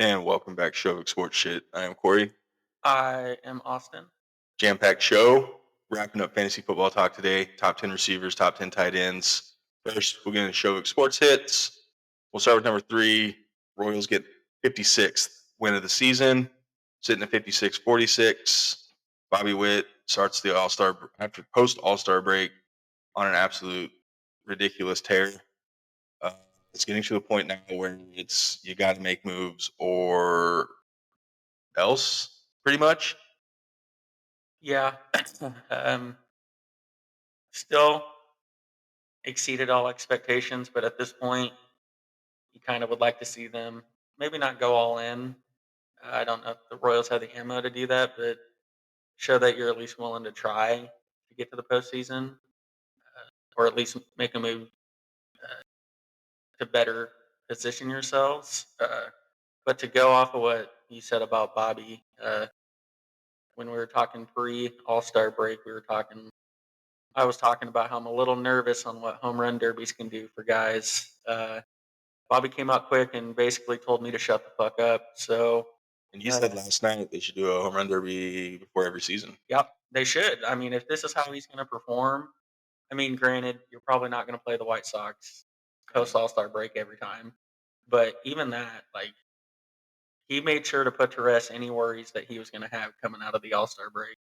And welcome back, Shovick Sports Shit. I am Corey. I am Austin. Jam-packed show. Wrapping up fantasy football talk today. Top 10 receivers, top 10 tight ends. First, we'll get into Shovick Sports hits. We'll start with number 3. Royals get 56th win of the season, sitting at 56-46. Bobby Witt starts the All-Star after post All-Star break on an absolute ridiculous tear. It's getting to the point now where it's you got to make moves or else, pretty much. Yeah. um, Still exceeded all expectations, but at this point, you kind of would like to see them maybe not go all in. I don't know if the Royals have the ammo to do that, but show that you're at least willing to try to get to the postseason, or at least make a move to better position yourselves. But to go off of what you said about Bobby, when we were talking pre All Star break, I was talking about how I'm a little nervous on what home run derbies can do for guys. Bobby came out quick and basically told me to shut the fuck up. So, And you said last night they should do a home run derby before every season. yep, they should. I mean, if this is how he's going to perform, I mean, granted, you're probably not going to play the White Sox post All Star break every time, but even that, like, he made sure to put to rest any worries that he was going to have coming out of the All Star break.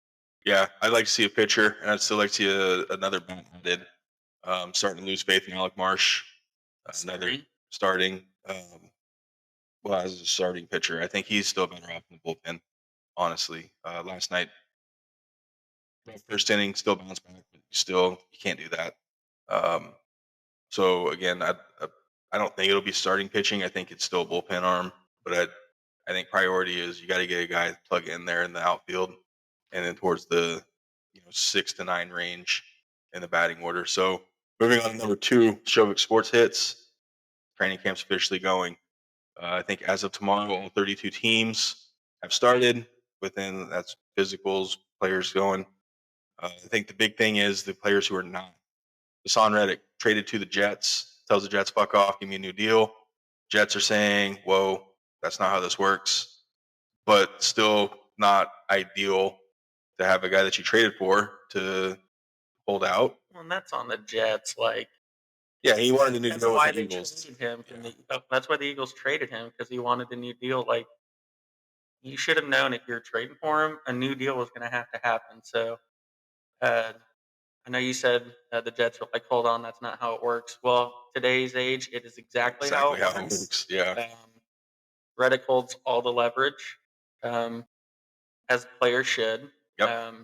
Yeah, I'd like to see a pitcher, and I'd still like to see another bat added. Starting to lose faith in Alec Marsh. Another starting. As a starting pitcher, I think he's still better off in the bullpen. Honestly, last night, first inning, still bounced back, but you can't do that. So again, I don't think it'll be starting pitching. I think it's still a bullpen arm, but I think priority is you got to get a guy to plug in there in the outfield, and then towards the 6 to 9 range in the batting order. So moving on to number 2, Shovick Sports hits. Training camp's officially going. I think as of tomorrow, all 32 teams have started. That's physicals, players going. I think the big thing is the players who are not. Hassan Reddick traded to the Jets, tells the Jets, fuck off, give me a new deal. Jets are saying, whoa, that's not how this works. But still not ideal to have a guy that you traded for to hold out. Well, and that's on the Jets. Like, yeah, he wanted a new that's deal with why the they Eagles. traded him. That's why the Eagles traded him, because he wanted a new deal. Like, you should have known if you're trading for him, a new deal was going to have to happen. So, uh, I know you said the Jets were like, hold on, that's not how it works. Well, today's age, it is exactly how it works. Yeah. Reddick holds all the leverage, um, as players should. Yep.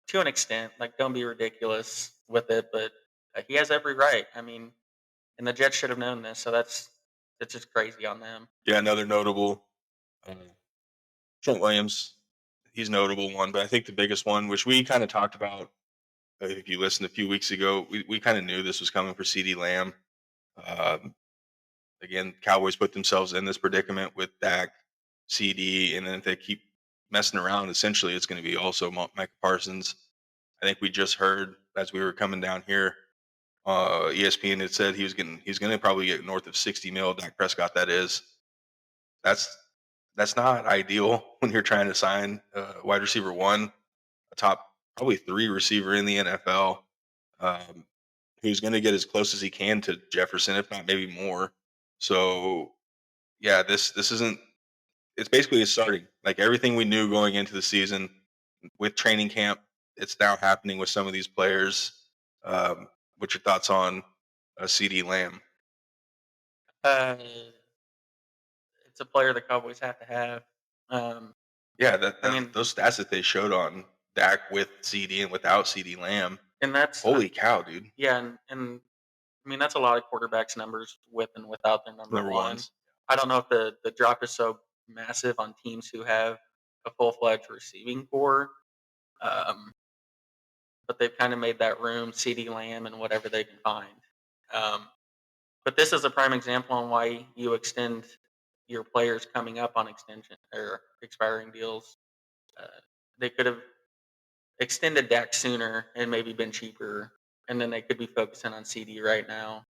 To an extent, like, don't be ridiculous with it, but he has every right. I mean, and the Jets should have known this, so that's just crazy on them. Yeah, another notable Trent Williams. He's a notable one, but I think the biggest one, which we kind of talked about, if you listened a few weeks ago, we kind of knew this was coming for CeeDee Lamb. Again, Cowboys put themselves in this predicament with Dak, CD, and then if they keep messing around, essentially it's going to be also Micah Parsons. I think we just heard as we were coming down here, ESPN had said he's going to probably get north of 60 mil. Dak Prescott, that is. That's not ideal when you're trying to sign wide receiver 1, a top probably 3 receiver in the NFL, who's going to get as close as he can to Jefferson, if not maybe more. So yeah, this isn't. It's basically starting. Like everything we knew going into the season with training camp, it's now happening with some of these players. What's your thoughts on CD Lamb? Uh, it's a player the Cowboys have to have. Yeah, I mean, those stats that they showed on Dak with CD and without CD Lamb. and that's Holy cow, dude! yeah, and I mean that's a lot of quarterbacks' numbers with and without their number Number one. ones. I don't know if the drop is so massive on teams who have a full fledged receiving core, um, but they've kind of made that room, CD Lamb and whatever they can find. Um, but this is a prime example on why you extend your players coming up on extension or expiring deals. Uh, they could have extended Dak sooner and maybe been cheaper, and then they could be focusing on CD right now.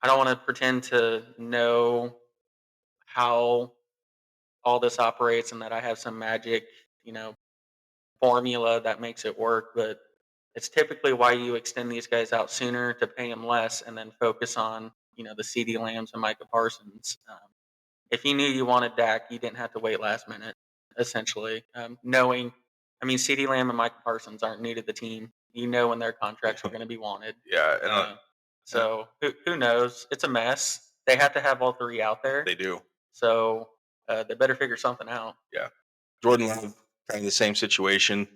I don't want to pretend to know how all this operates and that I have some magic, you know, formula that makes it work, but it's typically why you extend these guys out sooner to pay them less and then focus on, the CD Lambs and Micah Parsons. If you knew you wanted Dak, you didn't have to wait last minute, essentially. CD Lamb and Micah Parsons aren't new to the team. You know when their contracts are going to be wanted. Yeah, So who knows? It's a mess. They have to have all three out there. they do. So they better figure something out. Yeah. Jordan Love, kind of the same situation.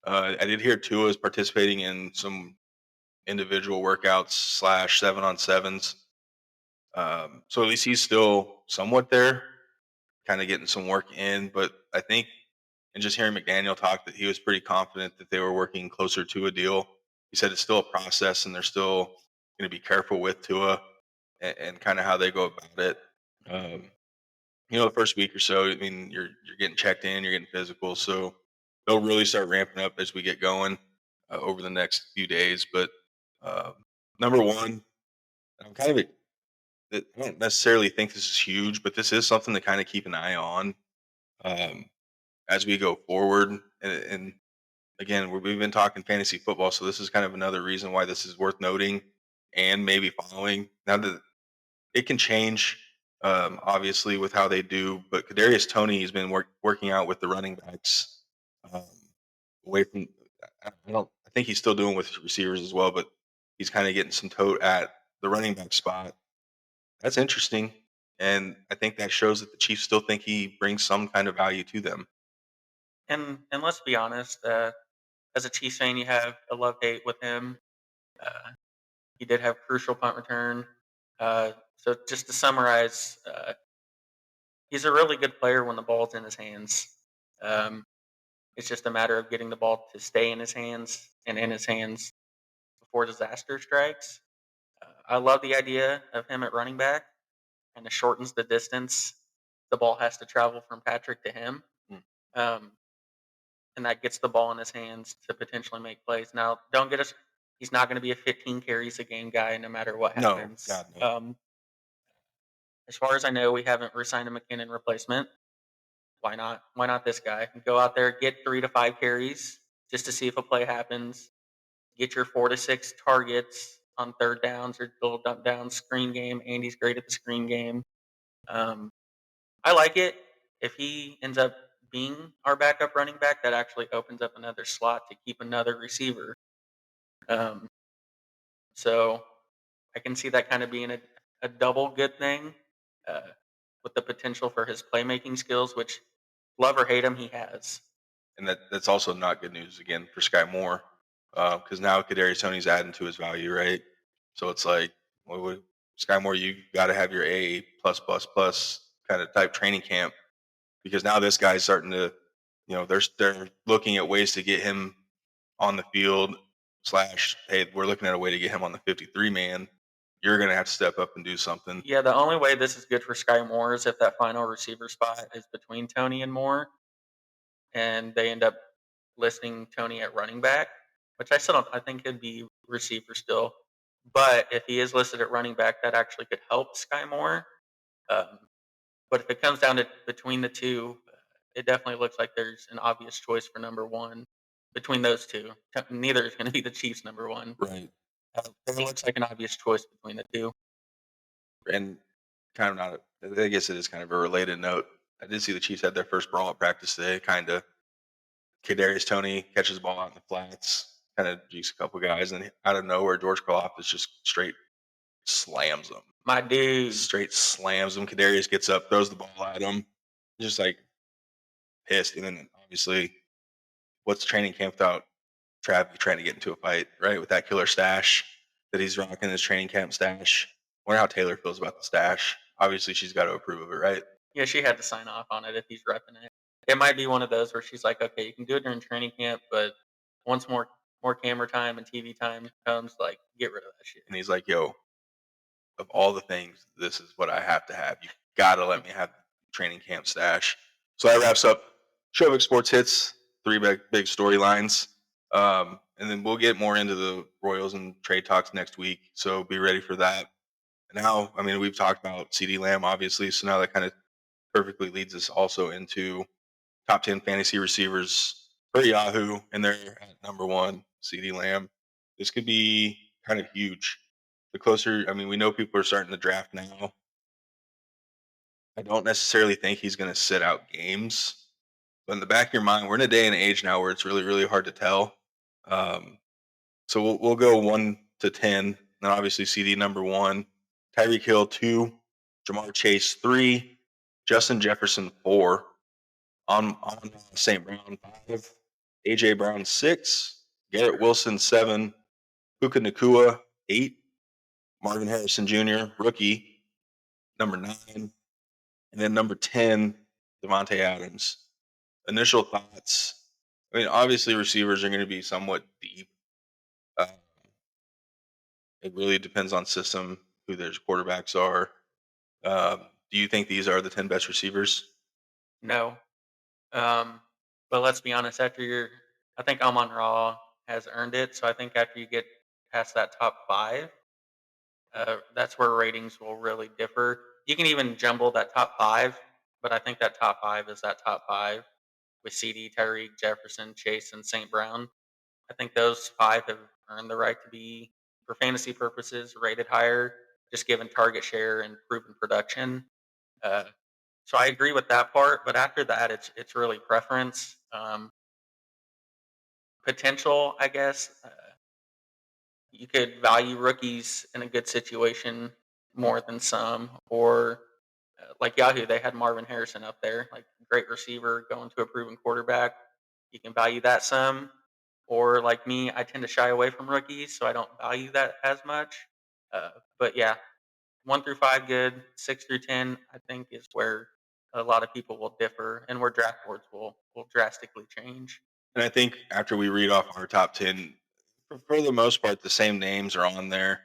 I did hear Tua is participating in some individual workouts / 7-on-7s. So at least he's still somewhat there, kind of getting some work in. But I think, and just hearing McDaniel talk, that he was pretty confident that they were working closer to a deal. He said it's still a process and they're still going to be careful with Tua and kind of how they go about it. The first week or so, I mean, you're getting checked in, you're getting physical, so they'll really start ramping up as we get going over the next few days. But number one, I'm kind of I don't necessarily think this is huge, but this is something to kind of keep an eye on as we go forward. And again, we've been talking fantasy football, so this is kind of another reason why this is worth noting and maybe following. Now that it can change, obviously, with how they do. But Kadarious Toney has been working out with the running backs um, away from. I think he's still doing with receivers as well, but he's kind of getting some tote at the running back spot. That's interesting, and I think that shows that the Chiefs still think he brings some kind of value to them. And let's be honest, as a Chiefs fan, you have a love hate with him. He did have crucial punt return. So just to summarize, he's a really good player when the ball's in his hands. Um, it's just a matter of getting the ball to stay in his hands and in his hands before disaster strikes. I love the idea of him at running back, and it shortens the distance the ball has to travel from Patrick to him. Um, and that gets the ball in his hands to potentially make plays. Now, don't get us. He's not going to be a 15 carries a game guy, no matter what No, happens. God, no. As far as I know, we haven't re-signed a McKinnon replacement. Why not? Why not this guy? Go out there, get 3 to 5 carries just to see if a play happens. Get your 4 to 6 targets on third downs or little dump down screen game. Andy's great at the screen game. I like it. If he ends up being our backup running back, that actually opens up another slot to keep another receiver. Um, so I can see that kind of being a double good thing uh, with the potential for his playmaking skills, which love or hate him, he has. And that's also not good news again for Sky Moore, because now Kadarius Toney's adding to his value, right? So it's like, Sky Moore, you got to have your A plus kind of type training camp, because now this guy's starting to, they're looking at ways to get him on the field / hey, we're looking at a way to get him on the 53 man. You're gonna have to step up and do something. Yeah, the only way this is good for Sky Moore is if that final receiver spot is between Toney and Moore, and they end up listing Toney at running back, which I still don't. I think he'd be receiver still, but if he is listed at running back, that actually could help Sky Moore. Um, but if it comes down to between the two, it definitely looks like there's an obvious choice for number one between those two. Neither is going to be the Chiefs' number one. Right. It looks like an obvious choice between the two. And kind of not, I guess it is kind of a related note. I did see the Chiefs had their first brawl at practice today. Kind of, Kadarius Toney catches the ball out in the flats, kind of jukes a couple guys, and out of nowhere, George Karlaftis just straight slams them. My dude. Straight slams him. Kadarius gets up, throws the ball at him, just like pissed. And then obviously, what's training camp without Travis trying to get into a fight, right? With that killer stash that he's rocking, his training camp stash. Wonder how Taylor feels about the stash. Obviously, she's got to approve of it, right? Yeah, she had to sign off on it if he's repping it. It might be one of those where she's like, okay, you can do it during training camp, but once more camera time and TV time comes, like, get rid of that shit. And he's like, yo, of all the things, this is what I have to have. You got to let me have training camp stash. So that wraps up Shovick Sports Hits, 3 big storylines. And then we'll get more into the Royals and trade talks next week. So be ready for that. Now, I mean, we've talked about CeeDee Lamb, obviously, so now that kind of perfectly leads us also into top 10 fantasy receivers for Yahoo, and they're at number one, CeeDee Lamb. This could be kind of huge. The closer, I mean, we know people are starting to draft now. I don't necessarily think he's going to sit out games, but in the back of your mind, we're in a day and age now where it's really, really hard to tell. Um, so we'll go 1 to 10. Then obviously CD number one, Tyreek Hill 2, Jamar Chase 3, Justin Jefferson 4, on St. Brown 5, AJ Brown 6, Garrett Wilson 7, Puka Nakua 8, Marvin Harrison Jr. rookie number 9, and then number 10, Devontae Adams. Initial thoughts. I mean, obviously receivers are going to be somewhat deep. Uh, it really depends on system, who their quarterbacks are. Do you think these are the 10 best receivers? No. But let's be honest, I think Amon Ra has earned it. So I think after you get past that top five, that's where ratings will really differ. You can even jumble that top five, but I think that top five is that top five with CD, Tyreek, Jefferson, Chase, and St. Brown. I think those five have earned the right to be, for fantasy purposes, rated higher, just given target share and proven production. Uh, so I agree with that part, but after that, it's really preference, potential, I guess. You could value rookies in a good situation more than some, or like Yahoo, they had Marvin Harrison up there, like great receiver going to a proven quarterback. You can value that some, or like me, I tend to shy away from rookies, so I don't value that as much. Uh, but yeah, 1 through 5 good, 6 through 10 I think is where a lot of people will differ, and where draft boards will drastically change. And I think after we read off our top 10, for the most part, the same names are on there.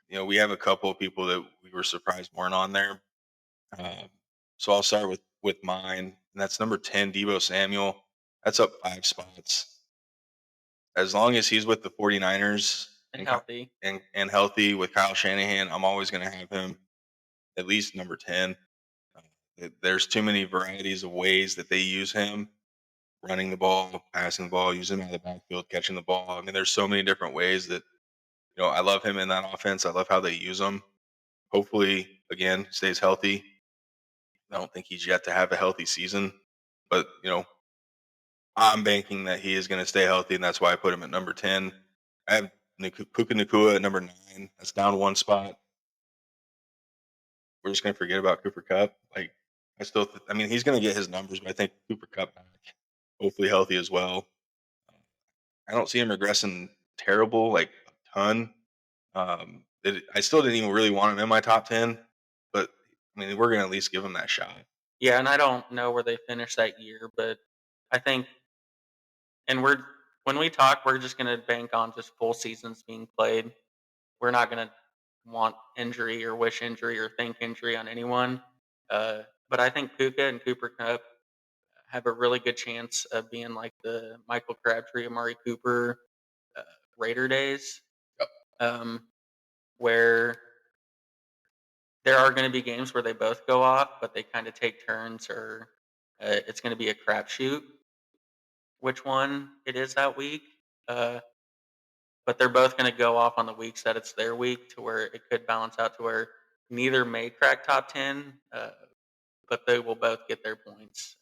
You know, we have a couple of people that we were surprised weren't on there. Um, so I'll start with mine, and that's number 10, Debo Samuel. That's up 5 spots. As long as he's with the 49ers And healthy. and healthy with Kyle Shanahan, I'm always going to have him at least number 10. There's too many varieties of ways that they use him: running the ball, passing the ball, using him out of the backfield, catching the ball. I mean, there's so many different ways that, I love him in that offense. I love how they use him. Hopefully, again, stays healthy. I don't think he's yet to have a healthy season, but I'm banking that he is going to stay healthy, and that's why I put him at number 10. I have Puka Nakua at number 9. That's down 1 spot. We're just going to forget about Cooper Cup. Like, I mean, he's going to get his numbers, but I think Cooper Cup back, hopefully healthy as well. I don't see him regressing terrible, like a ton. I still didn't even really want him in my top 10, but I mean, we're going to at least give him that shot. Yeah, and I don't know where they finished that year, but I think, and when we talk, we're just going to bank on just full seasons being played. We're not going to want injury or wish injury or think injury on anyone. But I think Puka and Cooper Cup have a really good chance of being like the Michael Crabtree, Amari Cooper, uh, Raider days, um, where there are going to be games where they both go off, but they kind of take turns, or it's going to be a crapshoot which one it is that week. Uh, but they're both going to go off on the weeks that it's their week, to where it could balance out to where neither may crack top 10, but they will both get their points.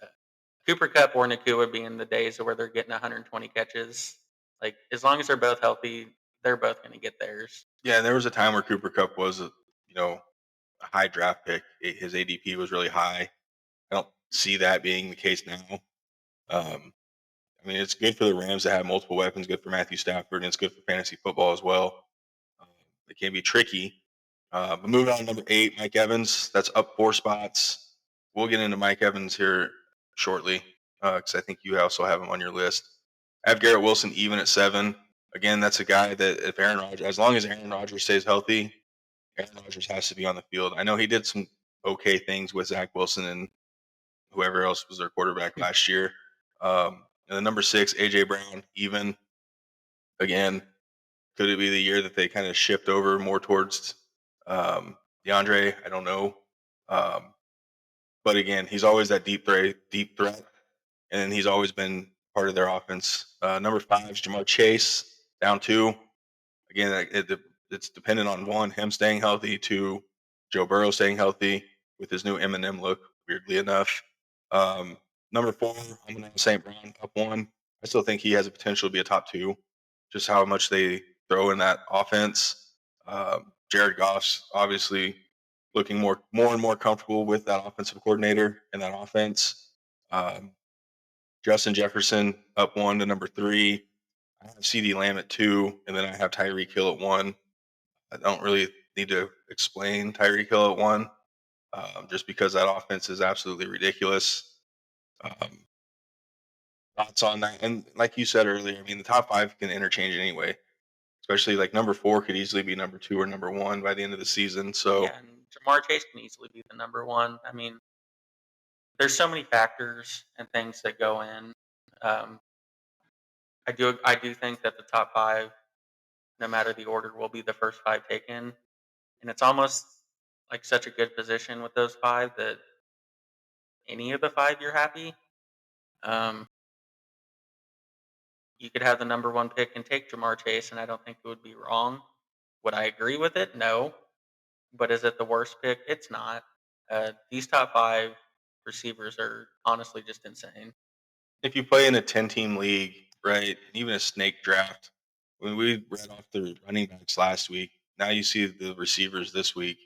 Cooper Cup or Nakua being the days where they're getting 120 catches. Like, as long as they're both healthy, they're both going to get theirs. Yeah, and there was a time where Cooper Cup was, a high draft pick. His ADP was really high. I don't see that being the case now. I mean, it's good for the Rams to have multiple weapons. Good for Matthew Stafford, and it's good for fantasy football as well. It can be tricky. But moving on to number 8, Mike Evans. That's up 4 spots. We'll get into Mike Evans here shortly, because I think you also have him on your list. I have Garrett Wilson even at 7. Again, that's a guy that if as long as Aaron Rodgers stays healthy, Aaron Rodgers has to be on the field. I know he did some okay things with Zach Wilson and whoever else was their quarterback last year. And then number 6, AJ Brown, even. Again, could it be the year that they kind of shift over more towards DeAndre, I don't know. Um, but again, he's always that deep threat, and he's always been part of their offense. Number 5 is Jamar Chase, down 2. Again, it's dependent on 1, him staying healthy, 2, Joe Burrow staying healthy with his new Eminem look, weirdly enough. Number 4, I'm going to have St. Brown up 1. I still think he has a potential to be a top 2, just how much they throw in that offense. Jared Goff's obviously looking more and more comfortable with that offensive coordinator and that offense. Um, Justin Jefferson up 1 to number 3. I have CD Lamb at 2, and then I have Tyreek Hill at 1. I don't really need to explain Tyreek Hill at 1, just because that offense is absolutely ridiculous. Thoughts on that? And like you said earlier, I mean, the top 5 can interchange anyway. Especially like number 4 could easily be number 2 or number 1 by the end of the season. So Yeah, and Jamar Chase can easily be the number one. I mean, there's so many factors and things that go in. Um, I do think that the top 5, no matter the order, will be the first 5 taken, and it's almost like such a good position with those 5 that any of the 5 you're happy. Um, you could have the number 1 pick and take Jamar Chase, and I don't think it would be wrong. Would I agree with it? No. But is it the worst pick? It's not. These top 5 receivers are honestly just insane. if you play in a 10-team league, right, even a snake draft, when we read off the running backs last week, now you see the receivers this week.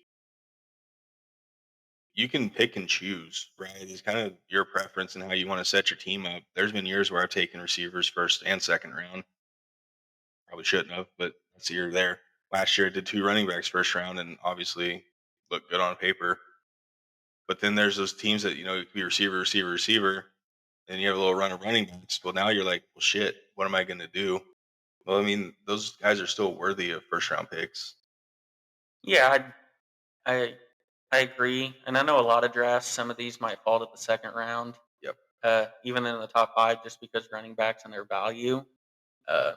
You can pick and choose, right? It's kind of your preference and how you want to set your team up. There's been years where I've taken receivers first and second round. Probably shouldn't have, but that's the year there. Last year I did 2 running backs first round and obviously looked good on paper. But then there's those teams that, it could be receiver, and you have a little run of running backs. Well, now you're like, well, shit, what am I going to do? Well, I mean, those guys are still worthy of first round picks. Yeah, I I agree, and I know a lot of drafts. Some of these might fall to the second round, Yep. even in the top 5, just because running backs and their value. Uh,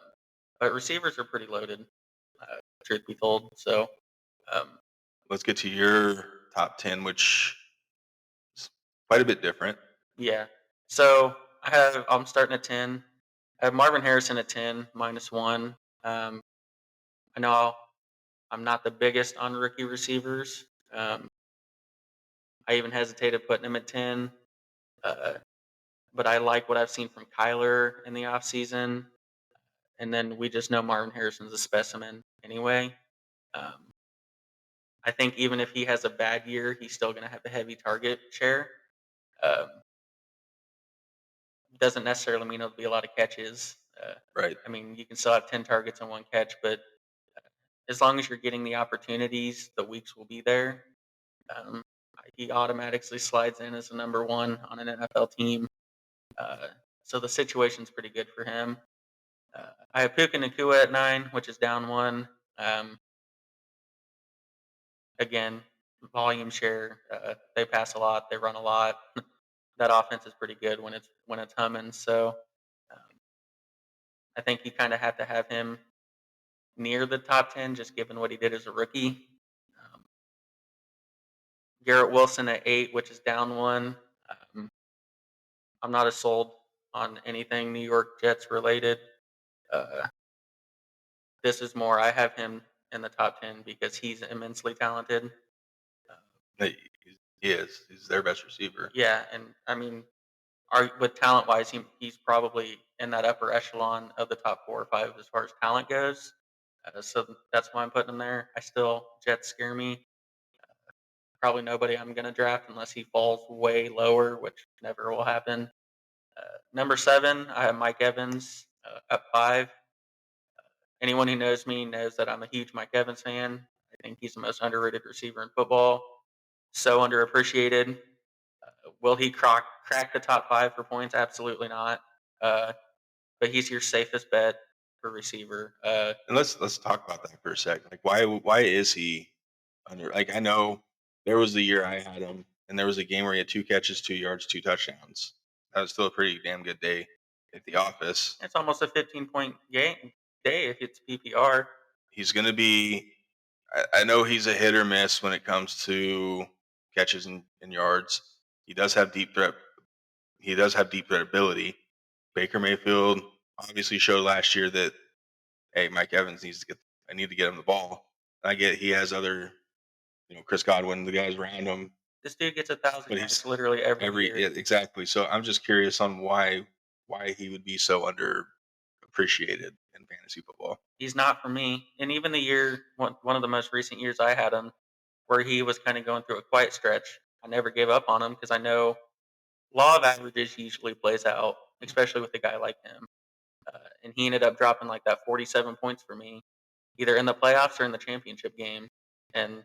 but receivers are pretty loaded, truth be told. So, um, Let's get to your top 10, which is quite a bit different. yeah. So I'm starting at 10. I have Marvin Harrison at 10, -1. Um, I know I'm not the biggest on rookie receivers. I even hesitated putting him at 10. Uh, but I like what I've seen from Kyler in the offseason. And then we just know Marvin Harrison's a specimen anyway. Um, I think even if he has a bad year, he's still going to have a heavy target share. Um, doesn't necessarily mean it'll be a lot of catches. Right. I mean, you can still have 10 targets and 1 catch, but as long as you're getting the opportunities, the weeks will be there. Um, he automatically slides in as the number 1 on an NFL team. Uh, so the situation's pretty good for him. I have Puka Nakua at 9, which is down 1. Um, again, volume share. They pass a lot. They run a lot. That offense is pretty good when it's humming. So um, I think you kind of have to have him near the top 10, just given what he did as a rookie. Um, Garrett Wilson at 8, which is down 1. Um, I'm not as sold on anything New York Jets related. Uh, this is more. I have him in the top 10 because he's immensely talented. Uh, He is. He's their best receiver. yeah, and I mean, with talent wise, he's probably in that upper echelon of the top 4 or 5 as far as talent goes. So that's why I'm putting him there. Jets scare me. Probably nobody I'm going to draft unless he falls way lower, which never will happen. Number 7, I have Mike Evans up 5. Anyone who knows me knows that I'm a huge Mike Evans fan. I think he's the most underrated receiver in football. So underappreciated. Will he crack the top 5 for points? Absolutely not. But he's your safest bet for receiver. And let's talk about that for a second. Like, why is he under? Like, I know there was the year I had him, and there was a game where he had 2 catches, 2 yards, 2 touchdowns. That was still a pretty damn good day at the office. It's almost a 15-point day if it's PPR. He's going to be. I know he's a hit or miss when it comes to catches and yards. He does have deep threat. He does have deep threat ability. Baker Mayfield obviously showed last year that, hey, Mike Evans needs to get. I need to get him the ball. I get he has other, Chris Godwin, the guys around him, This dude gets 1,000 but yards he's literally every every year. exactly. So I'm just curious on why he would be so underappreciated in fantasy football. He's not for me. And even the year, one of the most recent years I had him, where he was kind of going through a quiet stretch, I never gave up on him because I know law of averages usually plays out, especially with a guy like him. And he ended up dropping like that 47 points for me, either in the playoffs or in the championship game. And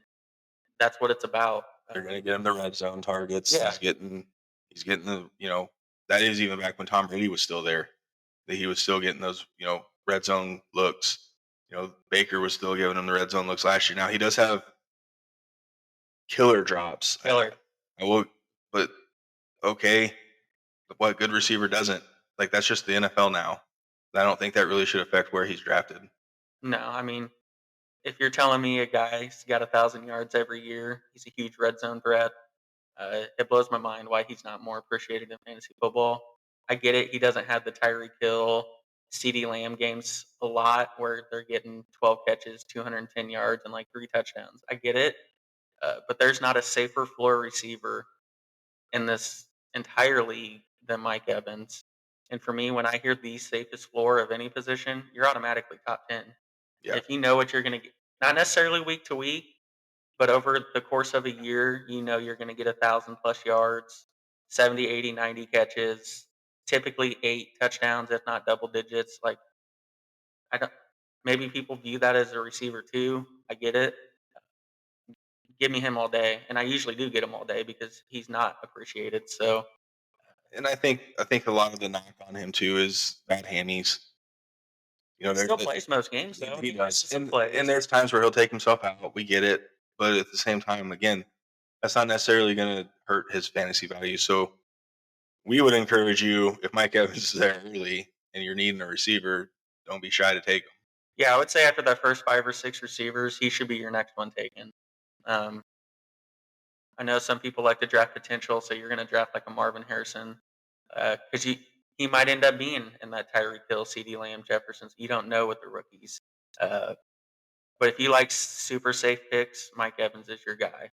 that's what it's about. They're going to get him the red zone targets. Yeah. He's getting the, that is even back when Tom Brady was still there. That he was still getting those, red zone looks. Baker was still giving him the red zone looks last year. Now he does have killer drops. Killer. I will, but okay, what good receiver doesn't? Like that's just the NFL now. I don't think that really should affect where he's drafted. No, I mean, if you're telling me a guy's got 1,000 yards every year, he's a huge red zone threat. It blows my mind why he's not more appreciated in fantasy football. I get it; he doesn't have the Tyreek Hill, CD Lamb games a lot where they're getting 12 catches, 210 yards, and like 3 touchdowns. I get it, but there's not a safer floor receiver in this entire league than Mike Evans. And for me, when I hear the safest floor of any position, you're automatically top 10. Yeah. If you know what you're going to get, not necessarily week to week, but over the course of a year, you know you're going to get 1,000 plus yards, 70, 80, 90 catches, typically 8 touchdowns, if not double digits. Like, I don't, maybe people view that as a receiver too. I get it. Give me him all day. And I usually do get him all day because he's not appreciated. So, And I think a lot of the knock on him too is bad hammies. he still plays most games, though. He does, misses some and plays. there's times where he'll take himself out. We get it, but at the same time, again, that's not necessarily going to hurt his fantasy value. So we would encourage you, if Mike Evans is there early and you're needing a receiver, don't be shy to take him. Yeah, I would say after that first 5 or 6 receivers, he should be your next one taken. Um, I know some people like to draft potential, so you're going to draft like a Marvin Harrison because he might end up being in that Tyreek Hill, CD Lamb, Jefferson's. You don't know with the rookies. Uh, but if you like super safe picks, Mike Evans is your guy.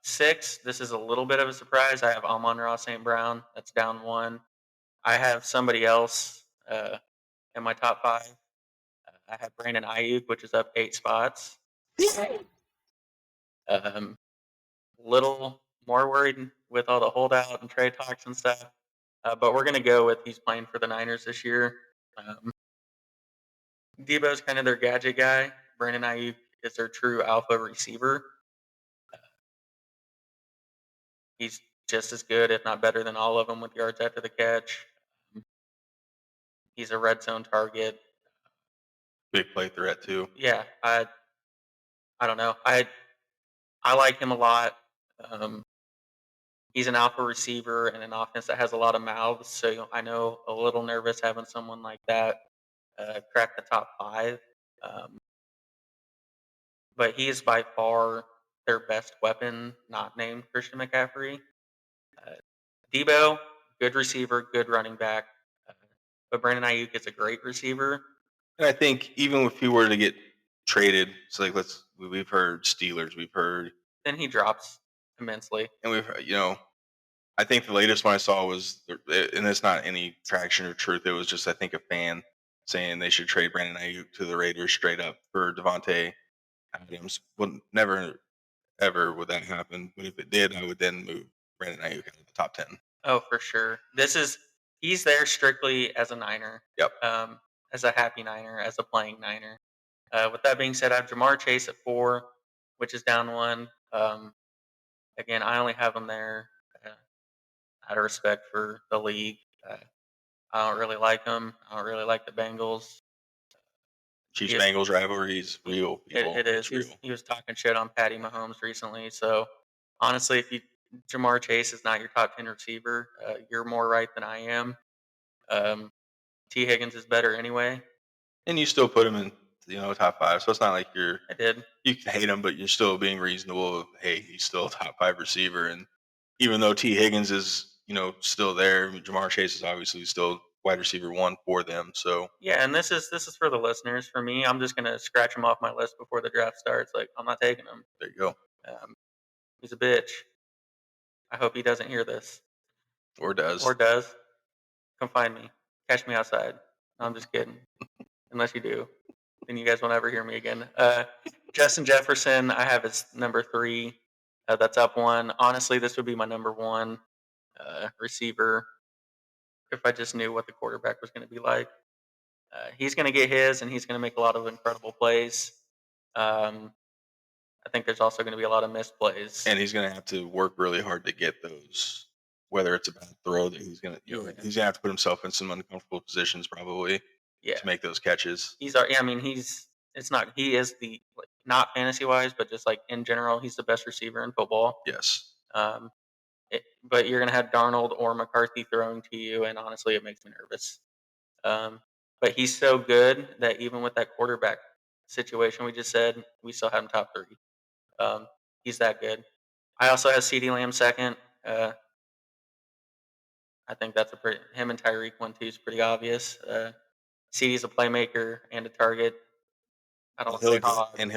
6, this is a little bit of a surprise. I have Amon-Ra St. Brown. That's down 1. I have somebody else in my top 5. I have Brandon Ayuk, which is up 8 spots. Um, little more worried with all the holdout and trade talks and stuff. But we're going to go with he's playing for the Niners this year. Debo's kind of their gadget guy. Brandon Ayuk is their true alpha receiver. He's just as good, if not better, than all of them with yards after the catch. He's a red zone target. Big play threat too. Yeah, I don't know. I like him a lot. He's an alpha receiver in an offense that has a lot of mouths, so I know a little nervous having someone like that crack the top 5. But he is by far their best weapon, not named Christian McCaffrey. Debo, good receiver, good running back. Uh, but Brandon Ayuk is a great receiver. And I think even if he were to get traded, so like we've heard Steelers, we've heard, Then he drops immensely. and I think the latest one I saw was, and it's not any traction or truth. It was just I think a fan saying they should trade Brandon Ayuk to the Raiders straight up for Devontae Adams. Well, never ever would that happen. But if it did, I would then move Brandon Ayuk out of the top 10. Oh, for sure. He's there strictly as a Niner. Yep. As a happy Niner, as a playing Niner. With that being said, I have Jamar Chase at 4, which is down 1. Again, I only have him there out of respect for the league. I don't really like him. I don't really like the Bengals. Chiefs Bengals rivalry is real. It is. He was talking shit on Patty Mahomes recently. So honestly, if Jamar Chase is not your top 10 receiver, you're more right than I am. T. Higgins is better anyway. And you still put him in top 5. So it's not like I did. you can hate him, but you're still being reasonable. Hey, he's still a top 5 receiver, and even though T Higgins is still there, Jamar Chase is obviously still wide receiver 1 for them. So Yeah, and this is for the listeners. For me, I'm just gonna scratch him off my list before the draft starts. Like, I'm not taking him. there you go, Um, he's a bitch. I hope he doesn't hear this or does. or does. Come find me. Catch me outside. No, I'm just kidding. Unless you do, then you guys will never hear me again. Justin Jefferson, I have as number 3. That's up 1. Honestly, this would be my number 1 receiver if I just knew what the quarterback was going to be like. He's going to get his, and he's going to make a lot of incredible plays. Um, I think there's also going to be a lot of missed plays. And he's going to have to work really hard to get those. Whether it's a bad throw that he's going to, he's going to have to put himself in some uncomfortable positions probably to make those catches. He is the not fantasy wise, but just like in general, he's the best receiver in football. Yes. But you're going to have Darnold or McCarthy throwing to you, and honestly, it makes me nervous. But he's so good that even with that quarterback situation we just said, we still have him top 3. He's that good. I also have CeeDee Lamb second. I think that's him and Tyreek 1-2 is pretty obvious. CeeDee's a playmaker and a target. I don't He'll say hog. and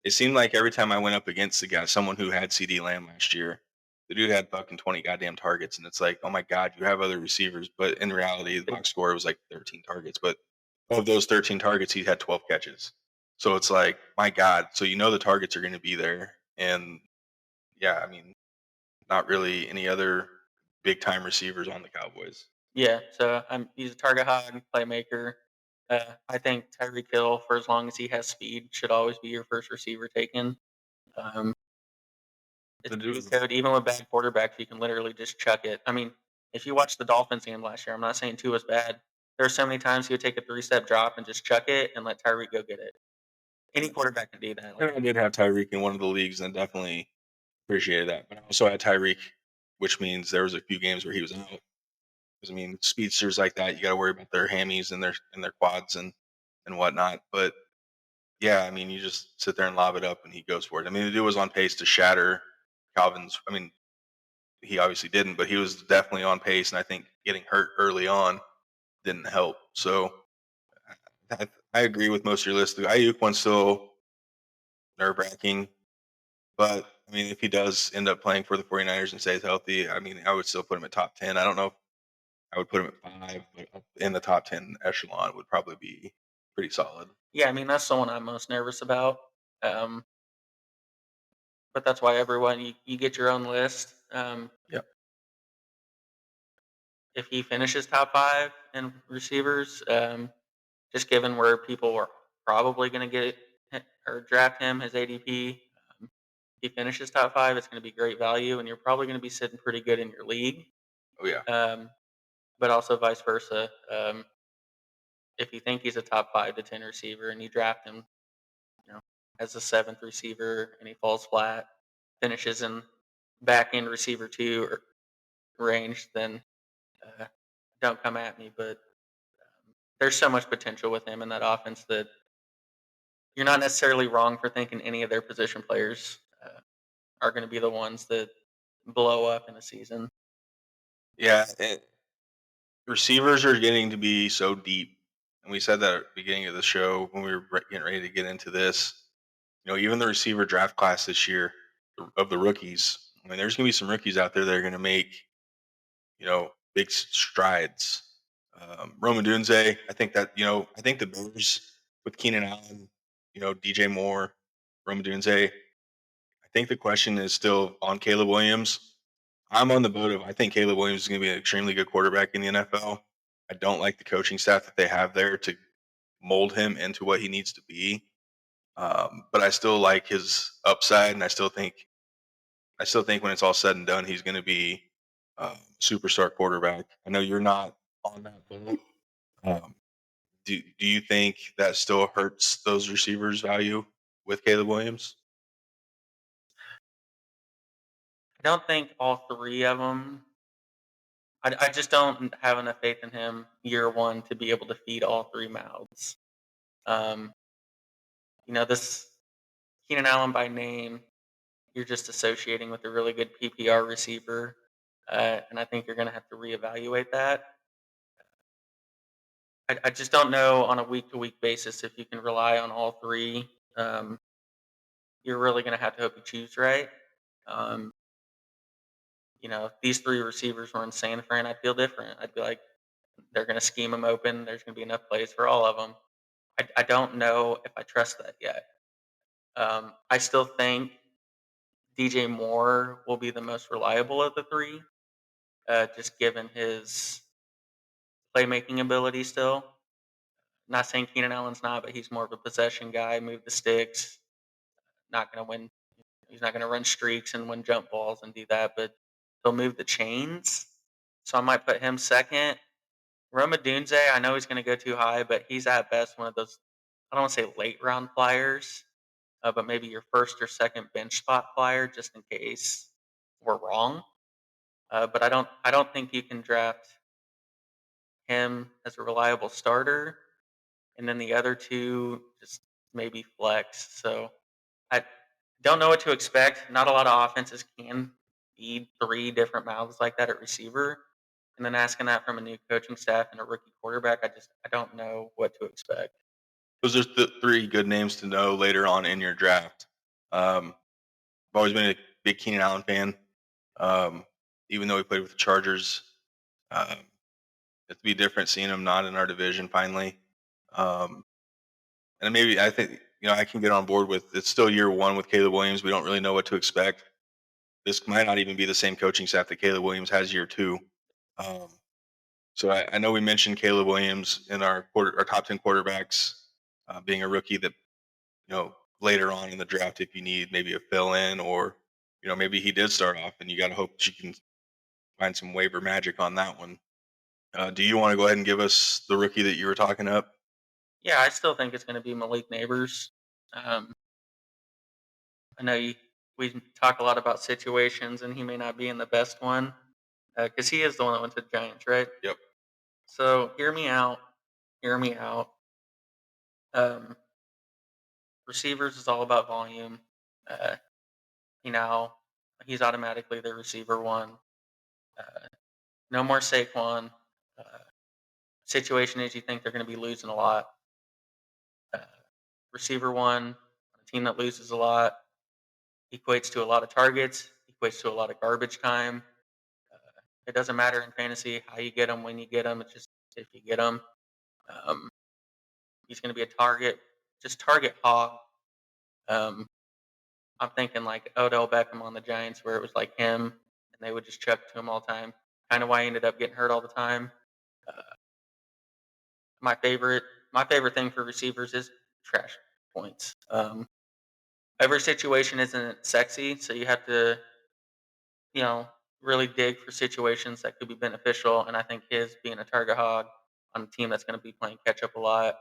it seemed like every time I went up against the guy, someone who had CD Lamb last year, the dude had fucking 20 goddamn targets, and it's like, oh my god, you have other receivers, but in reality, the box score was like 13 targets, but of those 13 targets, he had 12 catches. So it's like, my god, so the targets are going to be there, and yeah, I mean, not really any other big time receivers on the Cowboys. Yeah, so he's a target hog, playmaker. I think Tyreek Hill, for as long as he has speed, should always be your first receiver taken. It's cheat code. Even with bad quarterbacks, you can literally just chuck it. I mean, if you watch the Dolphins game last year, I'm not saying Tua's bad. There are so many times he would take a 3-step drop and just chuck it and let Tyreek go get it. Any quarterback can do that. And I did have Tyreek in one of the leagues, and definitely appreciated that. But I also had Tyreek, which means there was a few games where he was out. Because I mean, speedsters like that, you got to worry about their hammies and their quads and whatnot. But yeah, I mean, you just sit there and lob it up, and he goes for it. I mean, the dude was on pace to shatter Calvin's. I mean, he obviously didn't, but he was definitely on pace, and I think getting hurt early on didn't help. So I agree with most of your list. The Ayuk one's still nerve-wracking, but I mean, if he does end up playing for the 49ers and stays healthy, I mean, I would still put him at top 10. I don't know if I would put him at 5, but up in the top 10 echelon would probably be pretty solid. Yeah, I mean, that's the one I'm most nervous about. But that's why everyone, you get your own list. Yep. If he finishes top 5 in receivers, just given where people are probably going to get or draft him, his ADP, if he finishes top 5, it's going to be great value, and you're probably going to be sitting pretty good in your league. Oh yeah. But also vice versa. If you think he's a top 5 to 10 receiver and you draft him, as a 7th receiver and he falls flat, finishes in back end receiver 2 or range, then don't come at me. But there's so much potential with him in that offense that you're not necessarily wrong for thinking any of their position players are going to be the ones that blow up in a season. Yeah, receivers are getting to be so deep, and we said that at the beginning of the show when we were getting ready to get into this. Even the receiver draft class this year of the rookies. I mean, there's going to be some rookies out there that are going to make, big strides. Rome Odunze, I think that, I think the Bears with Keenan Allen, DJ Moore, Rome Odunze, I think the question is still on Caleb Williams. I'm on the boat of I think Caleb Williams is going to be an extremely good quarterback in the NFL. I don't like the coaching staff that they have there to mold him into what he needs to be. But I still like his upside, and I still think when it's all said and done, he's going to be a superstar quarterback. I know you're not on that boat. Do you think that still hurts those receivers' value with Caleb Williams? I don't think all 3 of them. I just don't have enough faith in him year 1 to be able to feed all 3 mouths. Um, this Keenan Allen by name, you're just associating with a really good PPR receiver, and I think you're going to have to reevaluate that. I just don't know on a week to week basis if you can rely on all three. Um, you're really going to have to hope you choose right. Um, if these three receivers were in San Fran, I'd feel different. I'd be like, they're going to scheme them open. There's going to be enough plays for all of them. I don't know if I trust that yet. I still think DJ Moore will be the most reliable of the three, just given his playmaking ability still. Not saying Keenan Allen's not, but he's more of a possession guy, move the sticks, not going to win. He's not going to run streaks and win jump balls and do that, but he'll move the chains. So I might put him second. Roma Odunze, I know he's going to go too high, but he's at best one of those, I don't want to say late round flyers, but maybe your first or second bench spot flyer, just in case we're wrong. But I don't think you can draft him as a reliable starter, and then the other two just maybe flex. So I don't know what to expect. Not a lot of offenses can feed three different mouths like that at receiver. And then asking that from a new coaching staff and a rookie quarterback, I don't know what to expect. Those are the three good names to know later on in your draft. I've always been a big Keenan Allen fan. Even though he played with the Chargers, it'd be different seeing him not in our division finally. And maybe I think I can get on board with it's still year one with Caleb Williams. We don't really know what to expect. This might not even be the same coaching staff that Caleb Williams has year two. So I know we mentioned Caleb Williams in our top 10 quarterbacks being a rookie that later on in the draft, if you need maybe a fill in or maybe he did start off and you got to hope that you can find some waiver magic on that one. Do you want to go ahead and give us the rookie that you were talking up? Yeah, I still think it's going to be Malik Neighbors. Um, I know we talk a lot about situations, and he may not be in the best one because he is the one that went to the Giants, right? Yep. So hear me out. Hear me out. Um, Receivers is all about volume. Uh, he's automatically the receiver one. No more Saquon. Uh, Situation is you think they're going to be losing a lot. Uh, Receiver one, a team that loses a lot, equates to a lot of targets, equates to a lot of garbage time. It doesn't matter in fantasy how you get them, when you get them. It's just if you get them. Um, he's going to be a target hog. Um, I'm thinking like Odell Beckham on the Giants, where it was like him, and they would just chuck to him all the time. Kind of why he ended up getting hurt all the time. Uh, my favorite thing for receivers is trash points. Every situation isn't sexy, so you have to, really dig for situations that could be beneficial. And I think his being a target hog on a team that's going to be playing catch up a lot.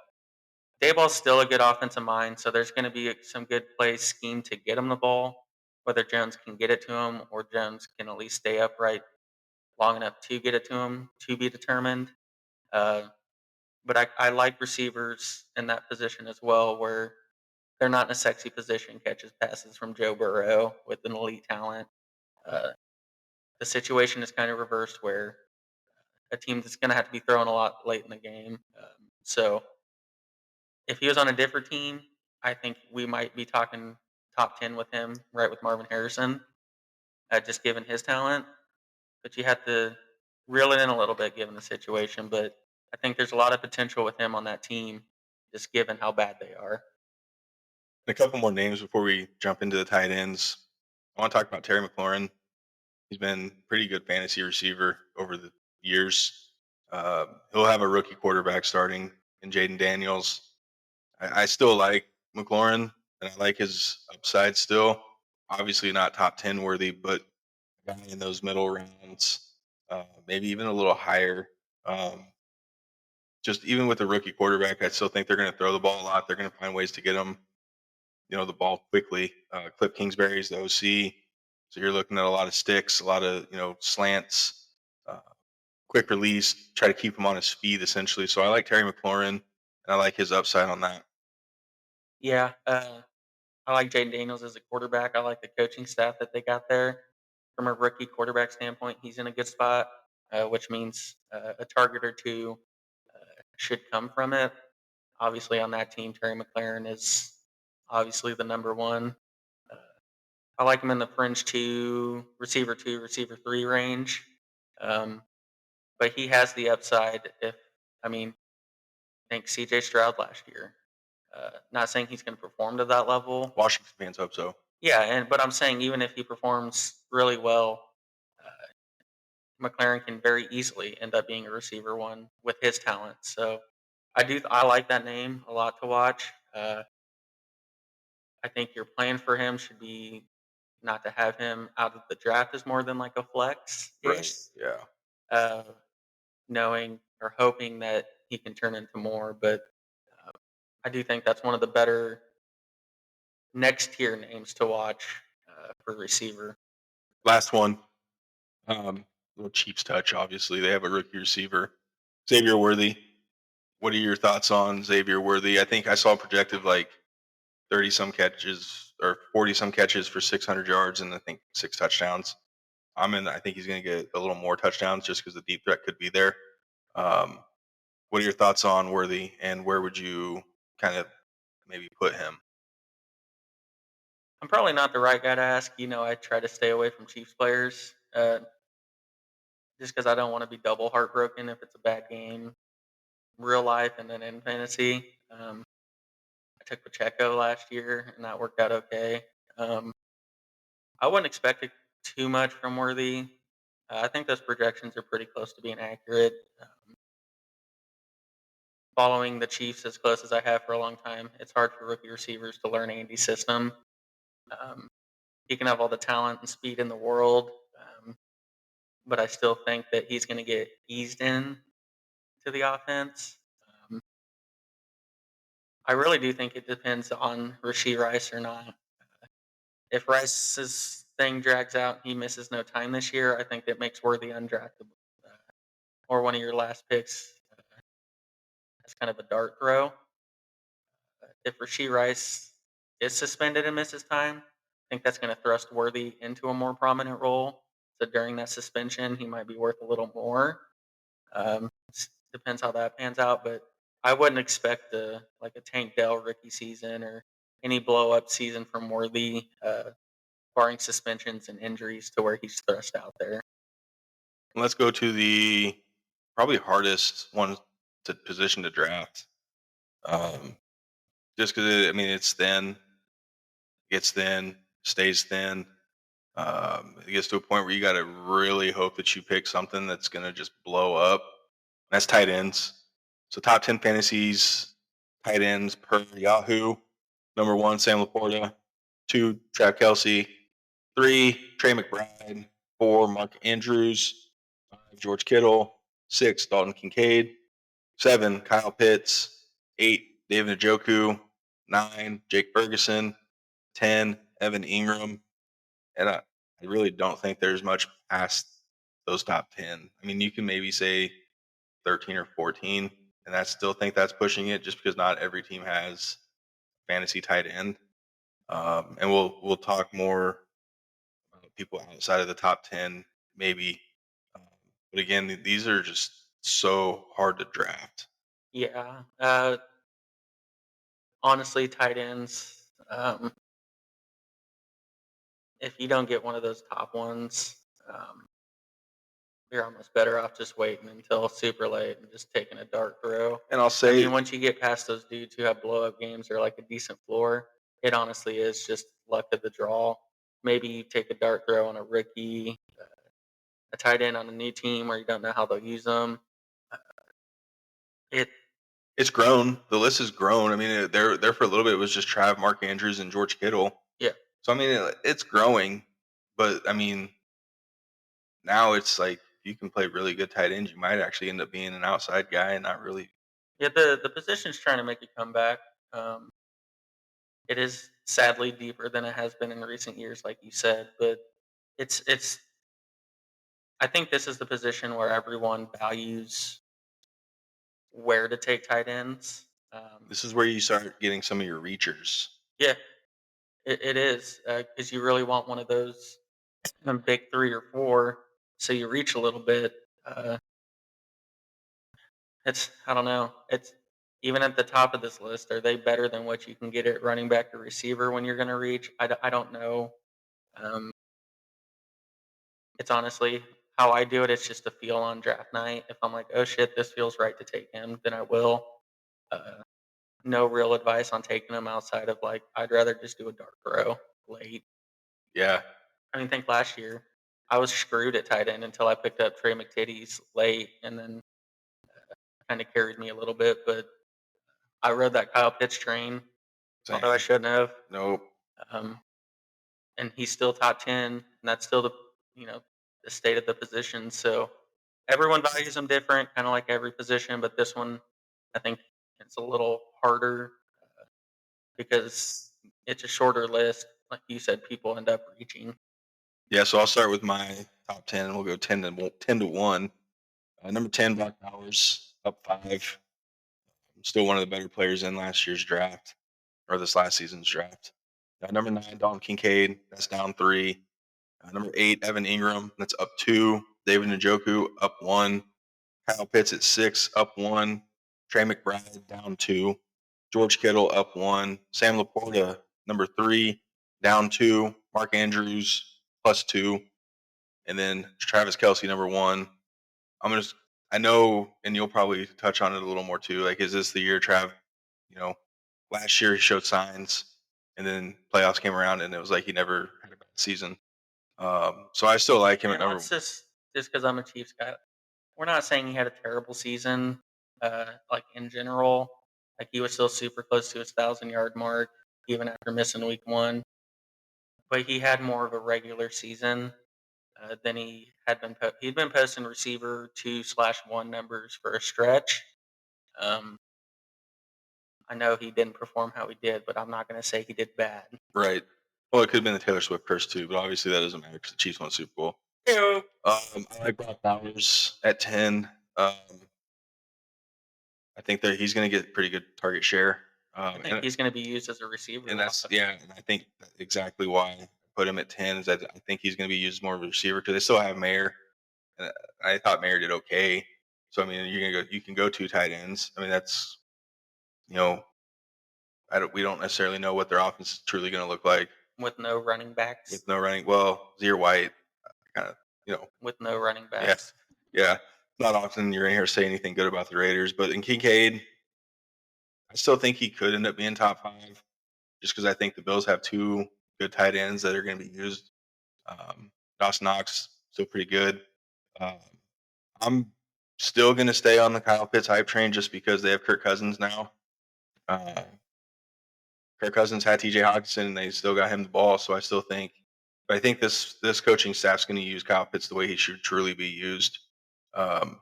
Dayball's still a good offensive mind, so there's going to be some good play scheme to get him the ball. Whether Jones can get it to him or Jones can at least stay upright long enough to get it to him to be determined. Uh, but I like receivers in that position as well, where they're not in a sexy position, catches passes from Joe Burrow with an elite talent. Uh, the situation is kind of reversed where a team that's going to have to be throwing a lot late in the game. So if he was on a different team, I think we might be talking top 10 with him, right with Marvin Harrison, just given his talent. But you have to reel it in a little bit given the situation. But I think there's a lot of potential with him on that team, just given how bad they are. A couple more names before we jump into the tight ends. I want to talk about Terry McLaurin. He's been pretty good fantasy receiver over the years. He'll have a rookie quarterback starting in Jaden Daniels. I still like McLaurin, and I like his upside still. Obviously not top 10 worthy, but in those middle rounds, maybe even a little higher. Just even with a rookie quarterback, I still think they're going to throw the ball a lot. They're going to find ways to get him, the ball quickly. Cliff Kingsbury's the OC, so you're looking at a lot of sticks, a lot of slants, uh, quick release. Try to keep him on his feet essentially. So I like Terry McLaurin, and I like his upside on that. Yeah, I like Jaden Daniels as a quarterback. I like the coaching staff that they got there. From a rookie quarterback standpoint, he's in a good spot, which means a target or two should come from it. Obviously, on that team, Terry McLaurin is obviously the number one. Uh, I like him in the fringe two, receiver three range. Um, but he has the upside if, I mean, think CJ Stroud last year. Not saying he's going to perform to that level. Washington fans hope so. Yeah, but I'm saying even if he performs really well, McLaren can very easily end up being a receiver one with his talent. So I like that name a lot to watch. I think your plan for him should be not to have him out of the draft as more than like a flex Right. ish, Yeah. uh, knowing or hoping that he can turn into more. But uh, I do think that's one of the better next tier names to watch for receiver. Last one. Little Chiefs touch. Obviously, they have a rookie receiver, Xavier Worthy. What are your thoughts on Xavier Worthy? I think I saw projected like 30 some catches or 40 some catches for 600 yards and I think 6 touchdowns. I think he's going to get a little more touchdowns just because the deep threat could be there. Um, what are your thoughts on Worthy and where would you kind of maybe put him? I'm probably not the right guy to ask. I try to stay away from Chiefs players just because I don't want to be double heartbroken if it's a bad game, real life, and then in fantasy. I took Pacheco last year, and that worked out okay. Um, I wouldn't expect it too much from Worthy. I think those projections are pretty close to being accurate. Following the Chiefs as close as I have for a long time, it's hard for rookie receivers to learn Andy's system. Um, he can have all the talent and speed in the world, but I still think that he's going to get eased in to the offense. Um, I really do think it depends on Rashee Rice or not. If Rice's thing drags out, he misses no time this year. I think that makes Worthy undraftable or one of your last picks as kind of a dart throw. If Rashee Rice is suspended and misses time, I think that's going to thrust Worthy into a more prominent role. So during that suspension, he might be worth a little more. Depends how that pans out, but I wouldn't expect a Tank Dell rookie season or any blow up season from Worthy, barring suspensions and injuries to where he's thrust out there. Let's go to the probably hardest one to position to draft. Just because it's thin, gets thin, stays thin. It gets to a point where you got to really hope that you pick something that's going to just blow up. That's tight ends. So top 10 fantasies, tight ends per Yahoo. Number 1, Sam Laporta. 2, Trav Kelce. 3, Trey McBride. 4, Mark Andrews. 5, George Kittle. 6, Dalton Kincaid. 7, Kyle Pitts. 8, David Njoku. 9, Jake Ferguson. 10, Evan Ingram. And I really don't think there's much past those top 10. You can maybe say 13 or 14, and I still think that's pushing it just because not every team has fantasy tight end. And we'll talk more about people outside of the top 10, maybe. Um, but again, these are just so hard to draft. Yeah. Honestly, tight ends. If you don't get one of those top ones, um, you're almost better off just waiting until super late and just taking a dart throw. And I'll say, Once you get past those dudes who have blow up games or like a decent floor, it honestly is just luck of the draw. Maybe you take a dart throw on a rookie, a tight end on a new team where you don't know how they'll use them. It it's grown. The list has grown. There for a little bit it was just Trav, Mark Andrews, and George Kittle. Yeah. So it's growing, but now it's like you can play really good tight ends. You might actually end up being an outside guy and not really. Yeah, the position's trying to make a comeback. It is sadly deeper than it has been in recent years, like you said, but it's. I think this is the position where everyone values where to take tight ends. Um, This is where you start getting some of your reachers. yeah, it is because you really want one of those big 3 or 4, so you reach a little bit. Uh, it's I don't know. It's even at the top of this list. Are they better than what you can get at running back or receiver when you're going to reach? I don't know. Um, it's honestly how I do it. It's just a feel on draft night. If I'm like, oh shit, this feels right to take him, then I will. Uh, no real advice on taking him outside of like I'd rather just do a dark throw late. Yeah. I mean, think last year I was screwed at tight end until I picked up Trey McTitties late, and then kind of carried me a little bit. But I rode that Kyle Pitts train, although I Same. shouldn't have. Nope. Um, and he's still top 10, and that's still the state of the position. So everyone values him different, kind of like every position. But this one, I think it's a little harder because it's a shorter list. Like you said, people end up reaching. Yeah, so I'll start with my top 10, and we'll go 10 to 1. Number 10, Brock Bowers, up 5. Still one of the better players in last year's draft, or this last season's draft. Number 9, Dalton Kincaid, that's down 3. Number 8, Evan Ingram, that's up 2. David Njoku, up 1. Kyle Pitts at 6, up 1. Trey McBride, down 2. George Kittle, up 1. Sam Laporta, number 3, down 2. Mark Andrews, +2. And then Travis Kelce, number 1. I know, and you'll probably touch on it a little more too. Like, is this the year Trav? You know, last year he showed signs, and then playoffs came around, and it was like he never had a bad season. So I still like him at And number. let's just because I'm a Chiefs guy, we're not saying he had a terrible season. Like in general, like he was still super close to his 1,000 yard mark, even after missing week 1. But he had more of a regular season than he had been. He'd been posting receiver 2/1 numbers for a stretch. Um, I know he didn't perform how he did, but I'm not going to say he did bad. Right. Well, it could have been the Taylor Swift curse too, but obviously that doesn't matter because the Chiefs won the Super Bowl. Ew. I like Brock Bowers at 10. I think that he's going to get pretty good target share. I think he's going to be used as a receiver. And that's and I think exactly why I put him at 10 is that I think he's going to be used more of a receiver because they still have Mayer. And I thought Mayer did okay. So I mean, you can go 2 tight ends. I mean, that's you know, we don't necessarily know what their offense is truly going to look like with no running backs. with no running. Well, Zier White, kind of, with no running yeah, backs. yeah. Not often you're in here say anything good about the Raiders, but in Kincaid, I still think he could end up being top 5, just because I think the Bills have 2 good tight ends that are going to be used. Dawson Knox still pretty good. Um, I'm still going to stay on the Kyle Pitts hype train just because they have Kirk Cousins now. Uh, Kirk Cousins had T.J. Hawkinson, and they still got him the ball. So I still think, but I think this coaching staff's going to use Kyle Pitts the way he should truly be used, um,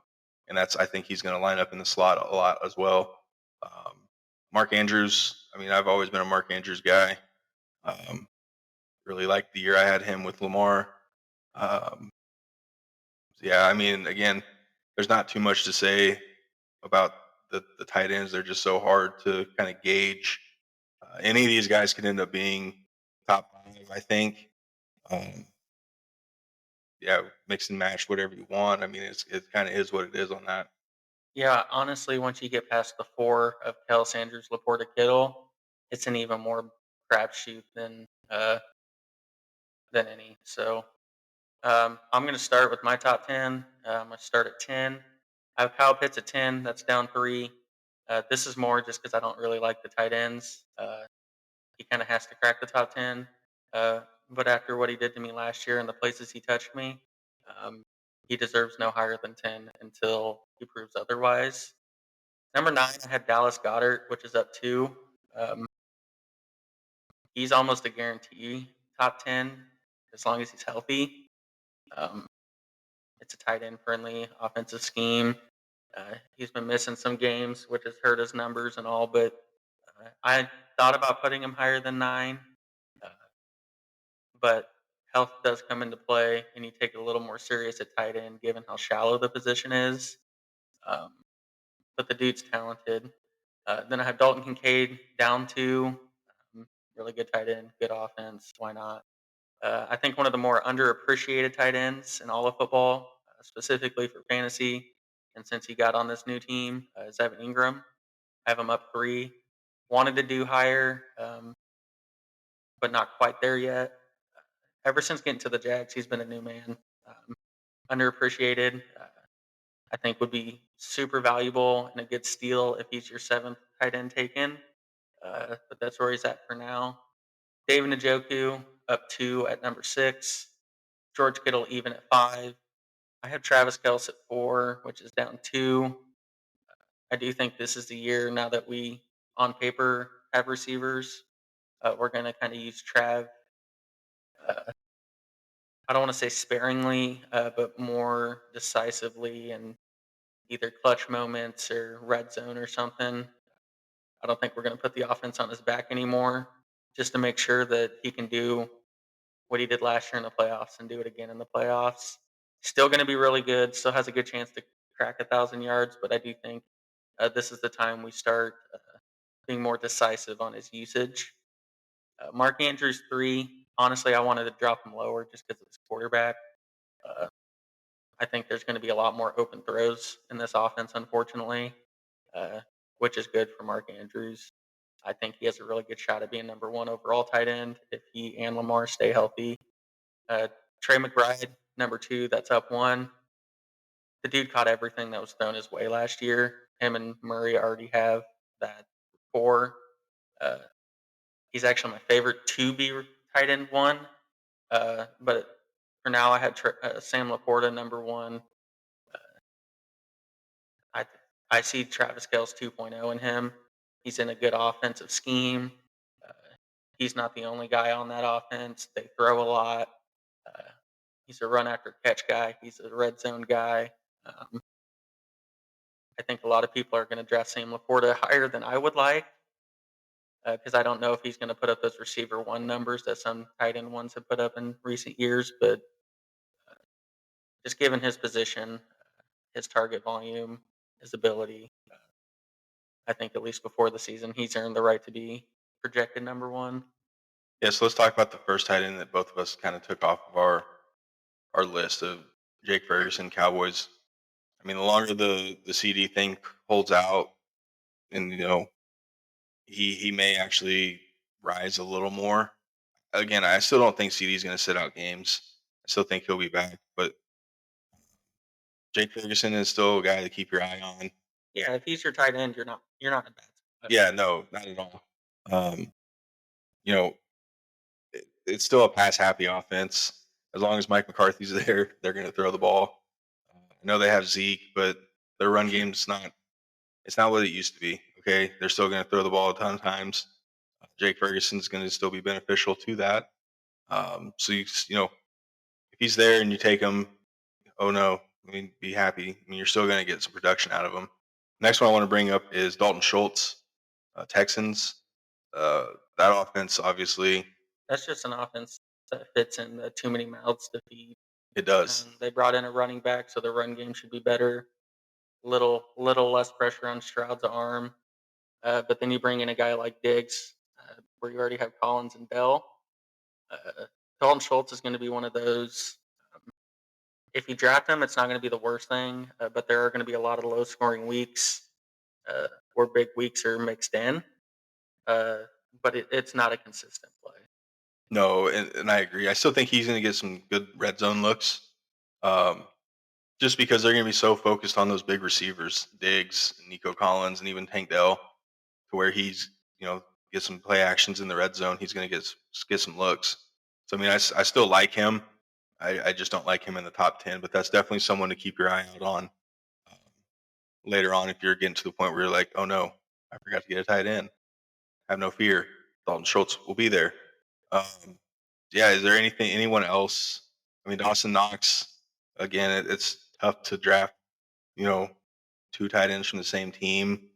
and I think he's going to line up in the slot a lot as well. Mark Andrews. I mean, I've always been a Mark Andrews guy. Um, really liked the year I had him with Lamar. Um, yeah, I mean, again, there's not too much to say about the tight ends. They're just so hard to kind of gauge. Any of these guys could end up being top 5, I think. Um, yeah, mix and match whatever you want. I mean, it kind of is what it is on that. Yeah, honestly, once you get past the 4 of Kelce, Sanders, Laporta, Kittle, it's an even more crapshoot than any. So I'm going to start with my top 10. I'm going to start at 10. I have Kyle Pitts at 10. That's down 3. This is more just because I don't really like the tight ends. He kind of has to crack the top 10. But after what he did to me last year and the places he touched me, um, he deserves no higher than 10 until he proves otherwise. Number 9, I had Dallas Goedert, which is up 2. Um, he's almost a guarantee top 10 as long as he's healthy. Um, it's a tight end friendly offensive scheme. He's been missing some games, which has hurt his numbers and all, but I thought about putting him higher than 9. Uh, but health does come into play, and you take it a little more serious at tight end given how shallow the position is. Um, but the dude's talented. Then I have Dalton Kincaid down 2. Really good tight end, good offense. Why not? I think one of the more underappreciated tight ends in all of football, specifically for fantasy, and since he got on this new team, is Evan Ingram. I have him up 3. Wanted to do higher, but not quite there yet. Ever since getting to the Jags, he's been a new man. Underappreciated. I think would be super valuable and a good steal if he's your 7th tight end taken. But that's where he's at for now. David Njoku up 2 at number 6. George Kittle even at 5. I have Travis Kelce at 4, which is down 2. I do think this is the year now that we, on paper, have receivers. We're going to kind of use Trav. Uh, I don't want to say sparingly, but more decisively and either clutch moments or red zone or something. I don't think we're going to put the offense on his back anymore, just to make sure that he can do what he did last year in the playoffs and do it again in the playoffs. Still going to be really good. Still has a good chance to crack 1,000 yards, but I do think this is the time we start being more decisive on his usage. Mark Andrews 3. Honestly, I wanted to drop him lower just because of his quarterback. Uh, I think there's going to be a lot more open throws in this offense, unfortunately, uh, which is good for Mark Andrews. I think he has a really good shot at being number 1 overall tight end if he and Lamar stay healthy. Uh, Trey McBride, number 2, that's up 1. The dude caught everything that was thrown his way last year. Him and Murray already have that rapport. Uh, he's actually my favorite to be tight end 1. But for now, I had Sam Laporta number 1. I I see Travis Kelce 2.0 in him. He's in a good offensive scheme. Uh, he's not the only guy on that offense. They throw a lot. Uh, he's a run after catch guy. He's a red zone guy. Um, I think a lot of people are going to draft Sam Laporta higher than I would like because I don't know if he's going to put up those receiver 1 numbers that some tight end ones have put up in recent years. But just given his position, his target volume, his ability, I think at least before the season, he's earned the right to be projected number 1. Yeah, so let's talk about the first tight end that both of us kind of took off of our list of Jake Ferguson, Cowboys. I mean, the longer the CD thing holds out, and he may actually rise a little more. Again, I still don't think CD is going to sit out games. I still think he'll be back, but Jake Ferguson is still a guy to keep your eye on. Yeah, if he's your tight end, you're not in bad spot. Yeah, no, not at all. Um, you know, it's still a pass happy offense. As long as Mike McCarthy's there, they're going to throw the ball. I know they have Zeke, but their run game's not. It's not what it used to be. Okay, they're still going to throw the ball a ton of times. Jake Ferguson's going to still be beneficial to that. So if he's there and you take him, oh no, I mean, be happy. I mean, you're still going to get some production out of him. Next one I want to bring up is Dalton Schultz, Texans. Uh, that offense, obviously, That's just an offense that fits in the too many mouths to feed. it does. They brought in a running back, so the run game should be better. Little less pressure on Stroud's arm. But then you bring in a guy like Diggs, where you already have Collins and Bell. Dalton Schultz is going to be one of those. Um, if you draft him, it's not going to be the worst thing, but there are going to be a lot of low scoring weeks where big weeks are mixed in. Uh, but it's not a consistent play. No, and I agree. I still think he's going to get some good red zone looks, um, just because they're going to be so focused on those big receivers, Diggs, Nico Collins, and even Tank Dell, to where he's get some play actions in the red zone. He's going to get some looks. So I mean, I still like him. I just don't like him in the top 10, but that's definitely someone to keep your eye out on um, later on if you're getting to the point where you're like, oh no, I forgot to get a tight end. Have no fear, Dalton Schultz will be there. Um, yeah, is there anyone else? I mean, Dawson Knox. Again, it's tough to draft, you know, 2 tight ends from the same team,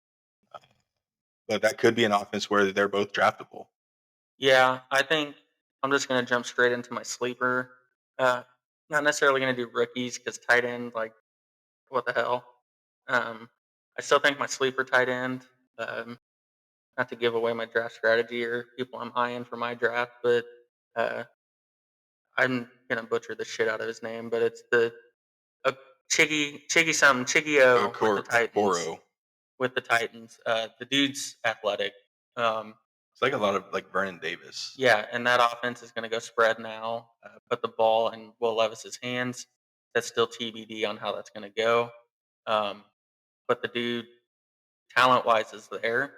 but that could be an offense where they're both draftable. Yeah, I think I'm just going to jump straight into my sleeper. Uh, Not necessarily going to do rookies because tight end, like, what the hell? Um, I still think my sleeper tight end Not to give away my draft strategy or people I'm eyeing for my draft, but uh, I'm gonna butcher the shit out of his name, but it's the uh, Chiggy something Chiggio with the Titans. Coro. With the Titans, the dude's athletic. Um, It's like a lot of like Vernon Davis. yeah, and that offense is going to go spread now. Put the ball in Will Levis's hands. That's still TBD on how that's going to go. Um, but the dude, talent wise, is there.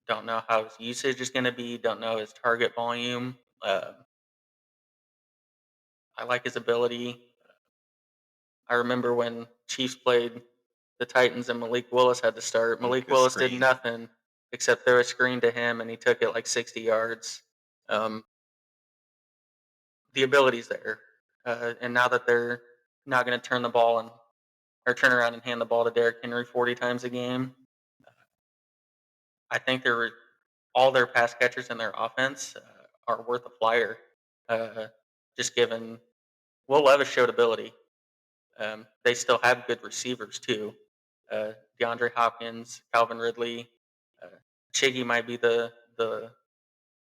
Don't know how his usage is going to be. Don't know his target volume. I like his ability. I remember when Chiefs played the Titans and Malik Willis had to start. Malik The Willis did screen. nothing except throw a screen to him, and he took it like 60 yards. Um, the ability's there, and now that they're not going to turn the ball and or turn around and hand the ball to Derrick Henry 40 times a game, I think they're all their pass catchers in their offense are worth a flyer. Uh, just given Will Levis showed ability. They still have good receivers too. DeAndre Hopkins, Calvin Ridley, uh, Chiggy might be the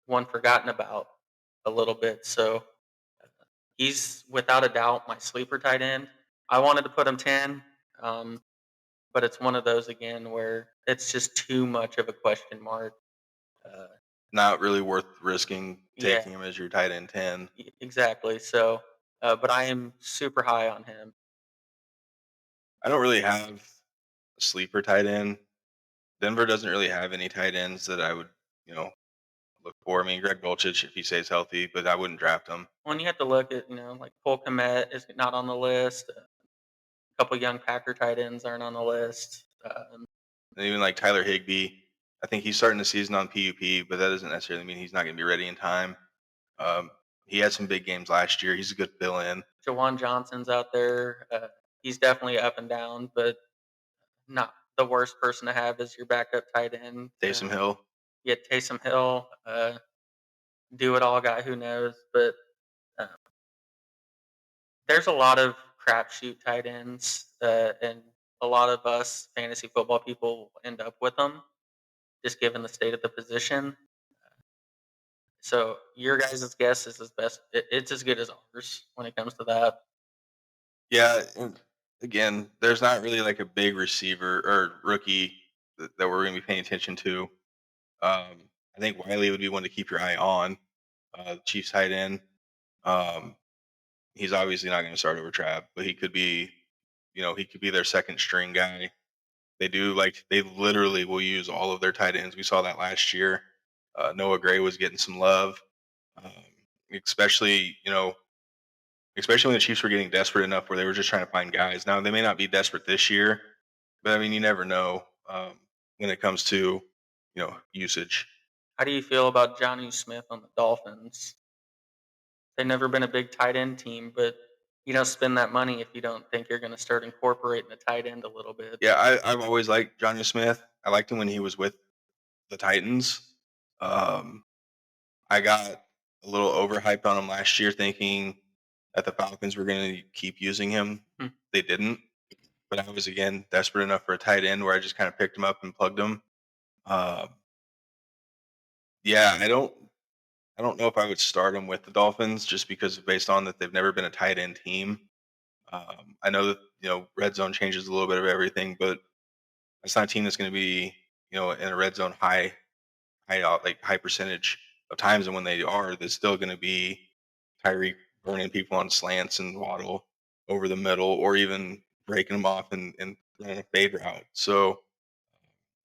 one forgotten about a little bit. So he's without a doubt my sleeper tight end. I wanted to put him 10, um, but it's one of those again where it's just too much of a question mark. Uh, Not really worth risking yeah, taking him as your tight end 10. exactly. So, but I am super high on him. I don't really have a sleeper tight end. Denver doesn't really have any tight ends that I would, look for. I mean, Greg Dulcich if he stays healthy, but I wouldn't draft him. When you have to look at, like Cole Kmet is not on the list. A couple young Packer tight ends aren't on the list. And even like Tyler Higbee, I think he's starting the season on PUP, but that doesn't necessarily mean he's not going to be ready in time. Um, he had some big games last year. He's a good fill-in. Jawan Johnson's out there. He's definitely up and down, but not the worst person to have as your backup tight end. Taysom Hill. Yeah, Taysom Hill, do it all guy who knows, but uh, there's a lot of crapshoot tight ends, and a lot of us fantasy football people end up with them, just given the state of the position. So your guys' guess is as best. It's as good as ours when it comes to that. Yeah, and again, there's not really like a big receiver or rookie that we're going to be paying attention to. I think Wiley would be one to keep your eye on. The Chiefs tight end. Um, he's obviously not going to start over Trav, but he could be, he could be their second string guy. They literally will use all of their tight ends. We saw that last year. Noah Gray was getting some love, um, especially, especially when the Chiefs were getting desperate enough where they were just trying to find guys. Now they may not be desperate this year, but I mean, you never know when it comes to, usage. How do you feel about Johnny Smith on the Dolphins? They've never been a big tight end team, but you don't spend that money if you don't think you're going to start incorporating the tight end a little bit. Yeah, I've always liked Johnny Smith. I liked him when he was with the Titans. Um, I got a little overhyped on him last year, thinking that the Falcons were going to keep using him. Hmm. They didn't, but I was again desperate enough for a tight end where I just kind of picked him up and plugged him. Uh, yeah, I don't know if I would start him with the Dolphins just because based on that they've never been a tight end team. I know that red zone changes a little bit of everything, but it's not a team that's going to be in a red zone high percentage of times, and when they are, there's still going to be Tyreek burning people on slants and Waddle over the middle, or even breaking them off and running a fade route. So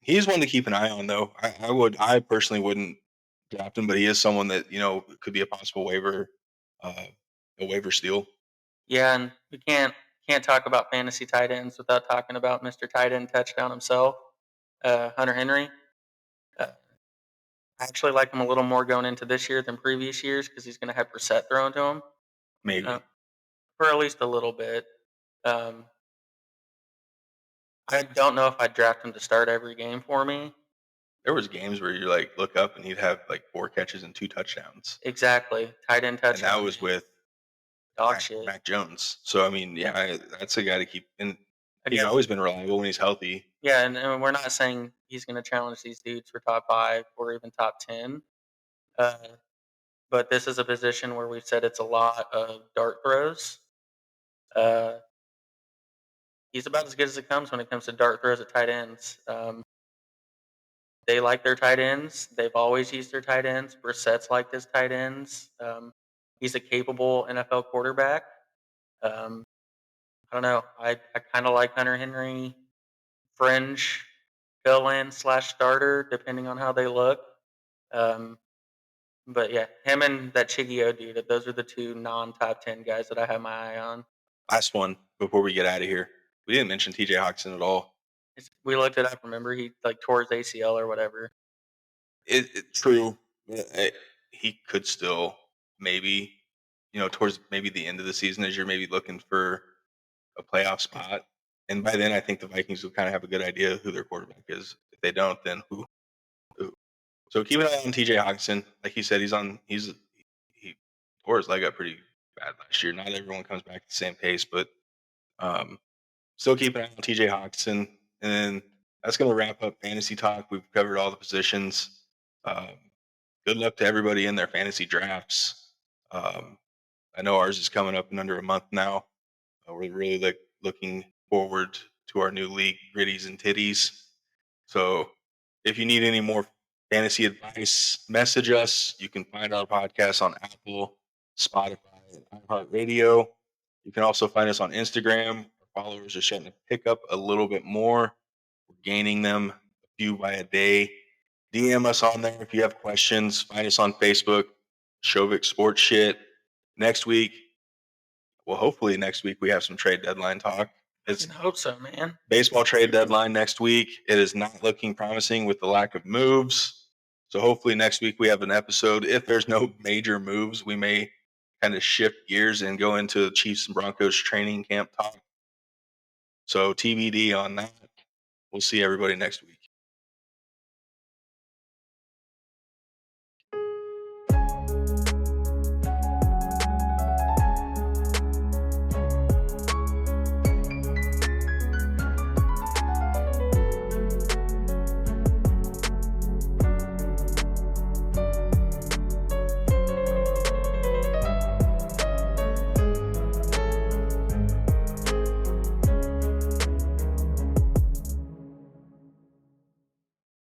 he's one to keep an eye on, though. I personally wouldn't draft him, but he is someone that could be a possible uh, a waiver steal. Yeah, and we can't talk about fantasy tight ends without talking about Mr. Tight End Touchdown himself, Hunter Henry. Uh, I actually like him a little more going into this year than previous years because he's going to have Brissett thrown to him Maybe for at least a little bit. Um, I don't know if I'd draft him to start every game for me. there was games where you like look up and he'd have like 4 catches and 2 touchdowns, Exactly, tight end and that touchdown. was with Dog shit. Mac Jones. So I mean, yeah, that's a guy to keep in. He's Again, always been reliable when he's healthy. yeah, and we're not saying he's going to challenge these dudes for top 5 or even top 10. Uh, but this is a position where we've said it's a lot of dart throws. Uh, he's about as good as it comes when it comes to dart throws at tight ends. They like their tight ends. They've always used their tight ends. Brissett's liked his tight ends. He's a capable NFL quarterback. Um, I don't know. I kind of like Hunter Henry, fringe fill-in / starter, depending on how they look. Um, but yeah, him and that Chigio dude, those are the 2 non-top 10 guys that I have my eye on. Last one before we get out of here. We didn't mention TJ Hawkinson at all. We looked it up. Remember, he like tore his ACL or whatever. True. He could still maybe, towards maybe the end of the season as you're maybe looking for a playoff spot. And by then, I think the Vikings will kind of have a good idea who their quarterback is. If they don't, then who? So keep an eye on TJ Hawkinson. Like he said, he tore his leg up pretty bad last year. Not everyone comes back at the same pace, but still keep an eye on TJ Hawkinson. And then that's going to wrap up fantasy talk. We've covered all the positions. Good luck to everybody in their fantasy drafts. I know ours is coming up in under a month now. We're really looking forward to our new league, Gritties and Titties. So if you need any more fantasy advice, message us. You can find our podcast on Apple, Spotify, and iHeartRadio. You can also find us on Instagram. Our followers are starting to pick up a little bit more. We're gaining them a few by a day. DM us on there if you have questions. Find us on Facebook, Shovick Sports Shit. Hopefully next week we have some trade deadline talk. I hope so, man. Baseball trade deadline next week. It is not looking promising with the lack of moves. So hopefully next week we have an episode. If there's no major moves, we may kind of shift gears and go into the Chiefs and Broncos training camp talk. So TBD on that. We'll see everybody next week.